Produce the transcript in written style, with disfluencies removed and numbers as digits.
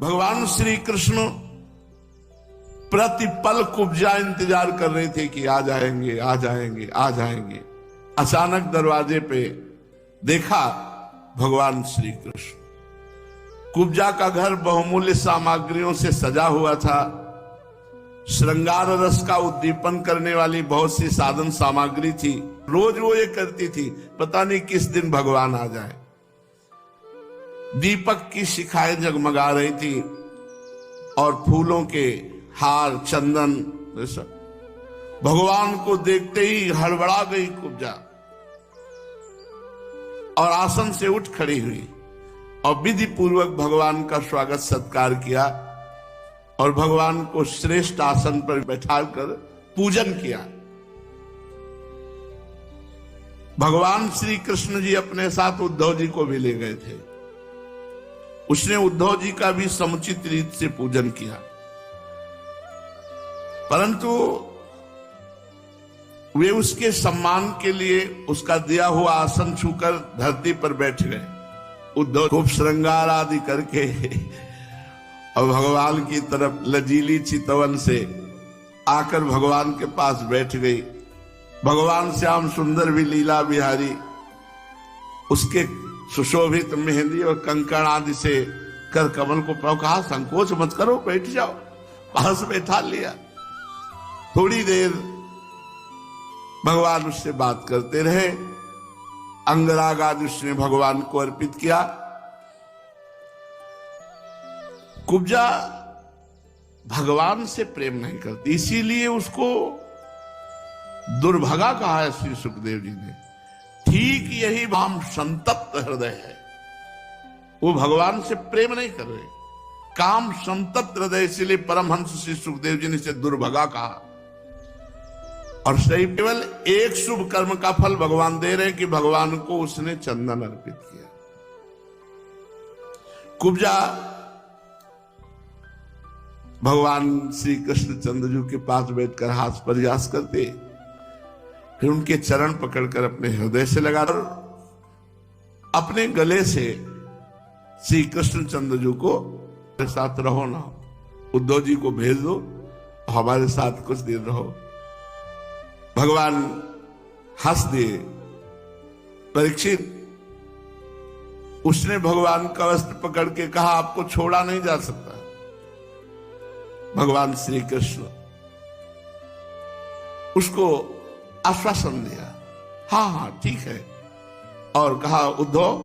भगवान श्री कृष्ण प्रतिपल कुब्जा इंतजार कर रहे थे कि आ जाएंगे आ जाएंगे आ जाएंगे। अचानक दरवाजे पे देखा भगवान श्री कृष्ण। कुब्जा का घर बहुमूल्य सामग्रियों से सजा हुआ था। श्रृंगार रस का उद्दीपन करने वाली बहुत सी साधन सामग्री थी। रोज वो ये करती थी, पता नहीं किस दिन भगवान आ जाए। दीपक की शिखाएं जगमगा रही थी और फूलों के हार, चंदन, भगवान को देखते ही हड़बड़ा गई कुब्जा और आसन से उठ खड़ी हुई और विधि पूर्वक भगवान का स्वागत सत्कार किया और भगवान को श्रेष्ठ आसन पर बैठाकर पूजन किया। भगवान श्री कृष्ण जी अपने साथ उद्धव जी को भी ले गए थे। उसने उद्धव जी का भी समुचित रीत से पूजन किया, परंतु वे उसके सम्मान के लिए उसका दिया हुआ आसन छूकर धरती पर बैठ गए। उद्धव खूब श्रृंगार आदि करके और भगवान की तरफ लजीली चितवन से आकर भगवान के पास बैठ गई। भगवान श्याम सुंदर भी लीला बिहारी उसके सुशोभित मेहंदी और कंकण आदि से कर कमल को कहा, संकोच मत करो, बैठ जाओ। पास बैठा लिया। थोड़ी देर भगवान उससे बात करते रहे। अंगराग आदि उसने भगवान को अर्पित किया। कुब्जा भगवान से प्रेम नहीं करती, इसीलिए उसको दुर्भगा कहा है श्री सुखदेव जी ने। ठीक यही भाम संतप्त हृदय है। वो भगवान से प्रेम नहीं कर रहे, काम संतप्त हृदय, इसीलिए परमहंस श्री सुखदेव जी ने इसे दुर्भगा कहा। और सही केवल एक शुभ कर्म का फल भगवान दे रहे कि भगवान को उसने चंदन अर्पित किया। कुब्जा भगवान श्री कृष्ण चंद्रजू के पास बैठकर हाथ प्रयास करते, फिर उनके चरण पकड़कर अपने हृदय से लगाकर अपने गले से श्री कृष्ण चंद्रजू को मेरे साथ रहो ना, उद्धव जी को भेज दो, हमारे साथ कुछ दिन रहो। भगवान हंस दिए। परीक्षित, उसने भगवान का वस्त्र पकड़ के कहा, आपको छोड़ा नहीं जा सकता। भगवान श्री कृष्ण उसको आश्वासन दिया, हाँ हाँ ठीक है, और कहा, उद्धव